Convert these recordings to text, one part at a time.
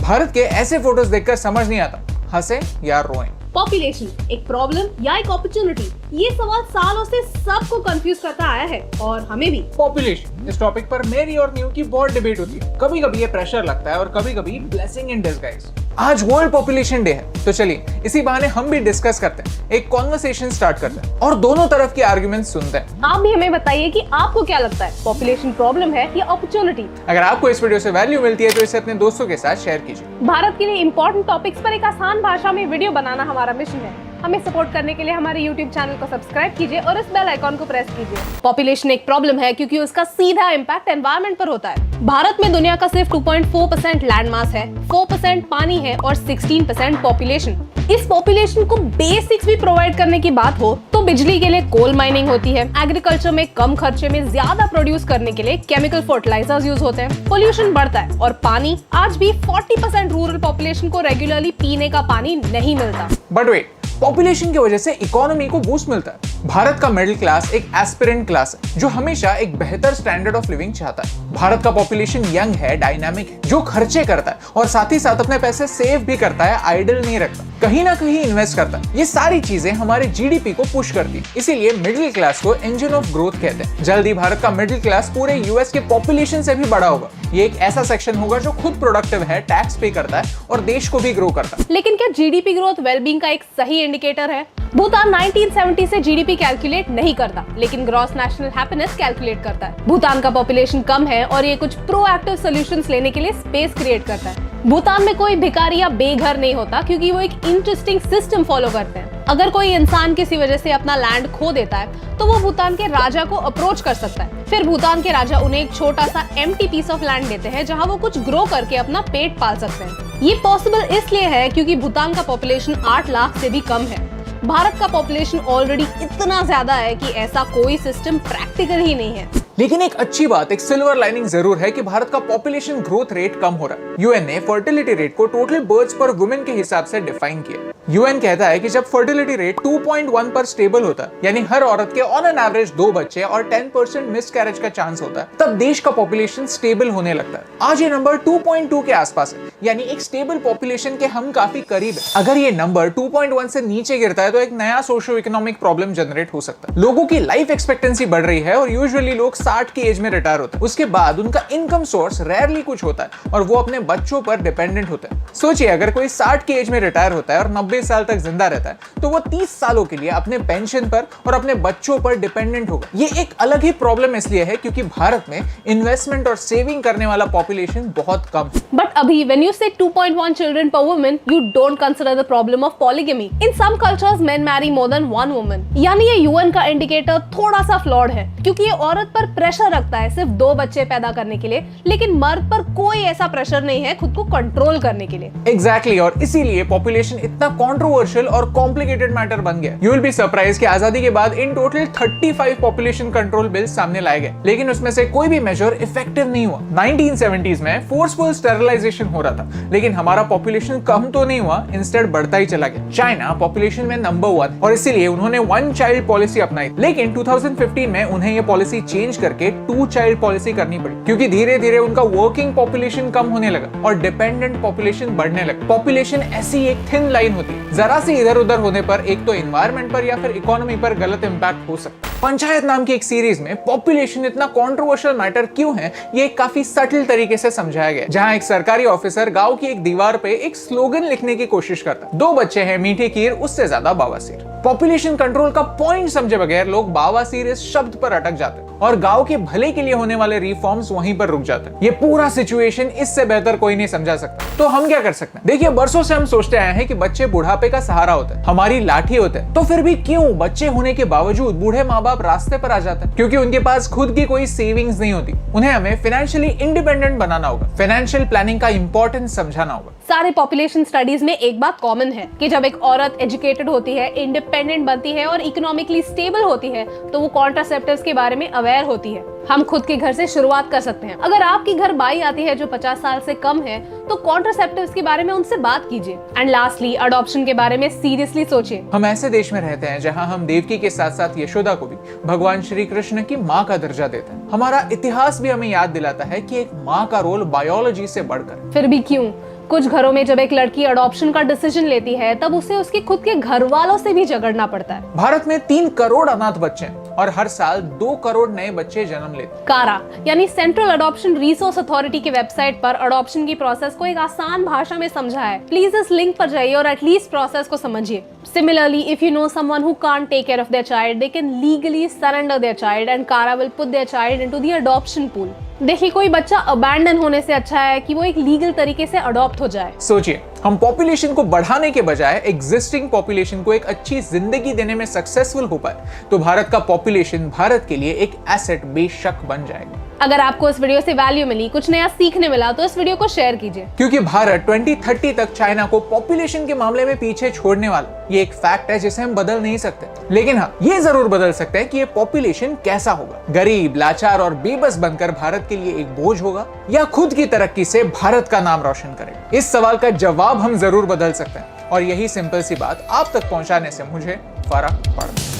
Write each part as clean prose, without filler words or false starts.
भारत के ऐसे फोटोज देखकर समझ नहीं आता हंसे या रोएं। पॉपुलेशन एक प्रॉब्लम या एक अपॉर्चुनिटी, ये सवाल सालों से सबको कंफ्यूज करता आया है और हमें भी। पॉपुलेशन इस टॉपिक पर मेरी और न्यू की बहुत डिबेट होती है। कभी कभी ये प्रेशर लगता है और कभी कभी ब्लेसिंग इन डिस्गाइज। आज वर्ल्ड पॉपुलेशन डे है, तो चलिए इसी बहाने हम भी डिस्कस करते हैं, एक कॉन्वर्सेशन स्टार्ट करते हैं और दोनों तरफ के आर्गुमेंट सुनते हैं। आप भी हमें बताइए कि आपको क्या लगता है, पॉपुलेशन प्रॉब्लम है या अपॉर्चुनिटी। अगर आपको इस वीडियो से वैल्यू मिलती है तो इसे अपने दोस्तों के साथ शेयर कीजिए। भारत के लिए इंपॉर्टेंट टॉपिक्स पर एक आसान भाषा में वीडियो बनाना हमारा मिशन है। हमें सपोर्ट करने के लिए हमारे YouTube चैनल को सब्सक्राइब कीजिए और इस बेल आइकॉन को प्रेस कीजिए। पॉपुलेशन एक प्रॉब्लम है क्योंकि उसका सीधा इम्पैक्ट एनवायरनमेंट पर होता है। भारत में दुनिया का सिर्फ 2.4% लैंड मास है, 4% पानी है और 16% पॉपुलेशन। इस पॉपुलेशन को बेसिक्स भी प्रोवाइड करने की बात हो तो बिजली के लिए कोल माइनिंग होती है, एग्रीकल्चर में कम खर्चे में ज्यादा प्रोड्यूस करने के लिए केमिकल फर्टिलाइजर्स यूज होते हैं, पोल्यूशन बढ़ता है और पानी आज भी 40% रूरल पॉपुलेशन को रेगुलरली पीने का पानी नहीं मिलता। बट वेट, पॉपुलेशन की वजह से इकोनॉमी को बूस्ट मिलता है। भारत का मिडिल क्लास एक एस्पिरेंट क्लास है जो हमेशा एक बेहतर स्टैंडर्ड ऑफ लिविंग चाहता है। भारत का पॉपुलेशन यंग है, डायनामिक है, जो खर्चे करता है और साथ ही साथ अपने पैसे सेव भी करता है, आइडल नहीं रखता, कहीं ना कहीं इन्वेस्ट करता है। ये सारी चीजें हमारे जीडीपी को पुश करती है, इसीलिए मिडिल क्लास को इंजन ऑफ ग्रोथ कहते हैं। जल्दी भारत का मिडिल क्लास पूरे यूएस के पॉपुलेशन से भी बड़ा होगा। ये एक ऐसा सेक्शन होगा जो खुद प्रोडक्टिव है, टैक्स पे करता है और देश को भी ग्रो करता है। लेकिन क्या जीडीपी ग्रोथ वेलबींग का एक सही इंडिकेटर है? भूटान 1970 से जीडीपी कैलकुलेट नहीं करता, लेकिन ग्रॉस नेशनल हैप्पीनेस कैलकुलेट करता है। भूटान का पॉपुलेशन कम है और ये कुछ प्रोएक्टिव सॉल्यूशंस लेने के लिए स्पेस क्रिएट करता है। भूटान में कोई भिखारी या बेघर नहीं होता क्योंकि वो एक इंटरेस्टिंग सिस्टम फॉलो करते हैं। अगर कोई इंसान किसी वजह से अपना लैंड खो देता है तो वो भूटान के राजा को अप्रोच कर सकता है। फिर भूटान के राजा उन्हें एक छोटा सा एम्प्टी पीस ऑफ लैंड देते हैं जहां वो कुछ ग्रो करके अपना पेट पाल सकते हैं। ये पॉसिबल इसलिए है क्योंकि भूटान का पॉपुलेशन 8 लाख से भी कम है। भारत का पॉपुलेशन ऑलरेडी इतना ज्यादा है कि ऐसा कोई सिस्टम प्रैक्टिकल ही नहीं है। लेकिन एक अच्छी बात, एक सिल्वर लाइनिंग जरूर है कि भारत का पॉपुलेशन ग्रोथ रेट कम हो रहा है। यूएन ने फर्टिलिटी रेट को टोटल बर्ड्स पर वुमेन के हिसाब से डिफाइन किया। यूएन कहता है कि जब फर्टिलिटी रेट 2.1 पर स्टेबल होता है, यानी हर औरत के ऑन एन एवरेज 2 बच्चे और 10% मिसकैरेज का चांस होता है, तब देश का पॉपुलेशन स्टेबल होने लगता है। आज ये नंबर 2.2 के आसपास है, यानी एक स्टेबल पॉपुलेशन के हम काफी करीब है। अगर ये नंबर 2.1 से नीचे गिरता है तो एक नया सोशियो इकोनॉमिक प्रॉब्लम जनरेट हो सकता है। लोगों की लाइफ एक्सपेक्टेंसी बढ़ रही है और यूजुअली लोग 60 की एज में रिटायर होते हैं। उसके बाद उनका इनकम सोर्स रेयरली कुछ होता है और वो अपने बच्चों पर डिपेंडेंट होते हैं। सोचिए, अगर कोई 60 की एज में रिटायर होता है और 90 साल तक जिंदा रहता है तो वो 30 सालों के लिए अपने पेंशन पर और अपने बच्चों पर डिपेंडेंट होगा। ये एक अलग ही प्रॉब्लम इसलिए है क्योंकि भारत में इन्वेस्टमेंट और सेविंग करने वाला पॉपुलेशन बहुत कम है। बट अभी when you say 2.1 children per woman, you don't consider the problem of polygamy. In some cultures, men marry more than one woman. यानी ये यूएन का इंडिकेटर थोड़ा सा फ्लॉड है क्योंकि ये औरत पर प्रेशर रखता है सिर्फ 2 बच्चे पैदा करने के लिए, लेकिन मर्द पर कोई ऐसा प्रेशर नहीं है खुद को कंट्रोल करने के लिए। एग्जैक्टली, और इसीलिए पॉपुलेशन इतना कंट्रोवर्शियल और कॉम्प्लिकेटेड मैटर बन गया। यू विल बी सरप्राइज कि आजादी के बाद in total 35 population control bills सामने लाए गए, लेकिन उसमें से कोई भी मेजर इफेक्टिव नहीं हुआ। 1970s में फोर्सफुल स्टेरिलाइजेशन हो रहा था, लेकिन हमारा पॉपुलेशन कम तो नहीं हुआ, इंस्टेड बढ़ता ही चला गया। चाइना पॉपुलेशन में नंबर 1 और इसीलिए उन्होंने 1 चाइल्ड पॉलिसी अपनाई, लेकिन 2015 में उन्हें यह पॉलिसी चेंज करके 2 चाइल्ड पॉलिसी करनी पड़ी क्योंकि धीरे धीरे उनका वर्किंग पॉपुलेशन कम होने लगा और डिपेंडेंट पॉपुलेशन बढ़ने लगा। पॉपुलेशन ऐसी एक थिन लाइन होती है, जरा सी इधर उधर होने पर एक तो एनवायरनमेंट पर या फिर इकोनॉमी पर गलत इंपैक्ट हो सकता है। पंचायत नाम की एक सीरीज में पॉपुलेशन इतना कंट्रोवर्शियल मैटर क्यों है, ये काफी सटल तरीके से समझाया गया, जहां एक सरकारी ऑफिसर गांव की एक दीवार पे एक स्लोगन लिखने की कोशिश करता है, 2 बच्चे हैं मीठी खीर, उससे ज्यादा बावासीर। पॉपुलेशन कंट्रोल का पॉइंट समझे बगैर लोग बावासीर इस शब्द पर अटक जाते हैं और गांव के भले के लिए होने वाले रिफॉर्म्स वहीं पर रुक जाते हैं। ये पूरा सिचुएशन इससे बेहतर कोई नहीं समझा सकता। तो हम क्या कर सकते हैं? देखिए, बरसों से हम सोचते आए हैं कि बच्चे बुढ़ापे का सहारा होते हैं, हमारी लाठी होते हैं, तो फिर भी क्यों बच्चे होने के बावजूद बूढ़े माँ बाप रास्ते पर आ जाते हैं? क्योंकि उनके पास खुद की कोई सेविंग्स नहीं होती। उन्हें हमें फाइनेंशियली इंडिपेंडेंट बनाना होगा, फाइनेंशियल प्लानिंग का इंपॉर्टेंस समझाना होगा। सारे पॉपुलेशन स्टडीज में एक बात कॉमन है कि जब एक औरत एजुकेटेड होती है, इंडिपेंडेंट बनती है और इकोनॉमिकली स्टेबल होती है तो वो कॉन्ट्रासेप्टिव्स के बारे में अवेयर होती है। हम खुद के घर से शुरुआत कर सकते हैं। अगर आपकी घर बाई आती है जो 50 साल से कम है तो कॉन्ट्रासेप्टिव्स के बारे में उनसे बात कीजिए। एंड लास्टली, अडॉप्शन के बारे में सीरियसली सोचिए। हम ऐसे देश में रहते हैं जहां हम देवकी के साथ साथ यशोदा को भी भगवान श्री कृष्ण की माँ का दर्जा देते हैं। हमारा इतिहास भी हमें याद दिलाता है कि एक माँ का रोल बायोलॉजी से बढ़कर। फिर भी क्यों कुछ घरों में जब एक लड़की अडॉप्शन का डिसीजन लेती है तब उसे उसके खुद के घर वालों से भी झगड़ना पड़ता है। भारत में 3 करोड़ अनाथ बच्चे हैं और हर साल 2 करोड़ नए बच्चे जन्म लेते हैं। कारा यानी सेंट्रल अडॉप्शन रिसोर्स अथॉरिटी के वेबसाइट पर अडॉप्शन की प्रोसेस को एक आसान भाषा में समझा है। प्लीज इस लिंक पर जाइए और एटलीस्ट प्रोसेस को समझिए। Similarly, if you know someone who can't take care of their child, they can legally surrender their child and Kara will put their child into the adoption pool. देखिए, कोई बच्चा abandon होने से अच्छा है कि वो एक लीगल तरीके से अडॉप्ट हो जाए। सोचिए, हम पॉपुलेशन को बढ़ाने के बजाय एग्जिस्टिंग पॉपुलेशन को एक अच्छी जिंदगी देने में सक्सेसफुल हो पाए तो भारत का पॉपुलेशन भारत के लिए एक एसेट बेशक बन जाएगा। अगर आपको इस वीडियो से वैल्यू मिली, कुछ नया सीखने मिला, तो इस वीडियो को शेयर कीजिए, क्योंकि भारत 2030 तक चाइना को पॉपुलेशन के मामले में पीछे छोड़ने वाला ये एक फैक्ट है जिसे हम बदल नहीं सकते। लेकिन हाँ, ये जरूर बदल सकते हैं कि ये पॉपुलेशन कैसा होगा। गरीब, लाचार और बेबस बनकर भारत के लिए एक बोझ होगा या खुद की तरक्की से भारत का नाम रोशन करेगा। इस सवाल का जवाब हम जरूर बदल सकते हैं और यही सिंपल सी बात आप तक पहुंचाने से मुझे फर्क पड़ता है।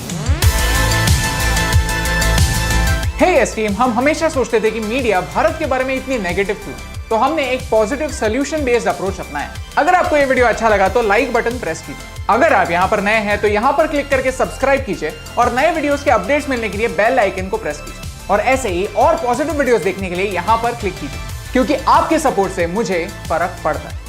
हे एस टीम, हम हमेशा सोचते थे कि मीडिया भारत के बारे में इतनी नेगेटिव क्यों, तो हमने एक पॉजिटिव सोल्यूशन बेस्ड अप्रोच अपनाया। अगर आपको ये वीडियो अच्छा लगा तो लाइक बटन प्रेस कीजिए। अगर आप यहाँ पर नए हैं तो यहाँ पर क्लिक करके सब्सक्राइब कीजिए और नए वीडियोस के अपडेट्स मिलने के लिए बेल आइकन को प्रेस कीजिए। और ऐसे ही और पॉजिटिव वीडियोस देखने के लिए यहाँ पर क्लिक कीजिए, क्योंकि आपके सपोर्ट से मुझे फर्क पड़ता है।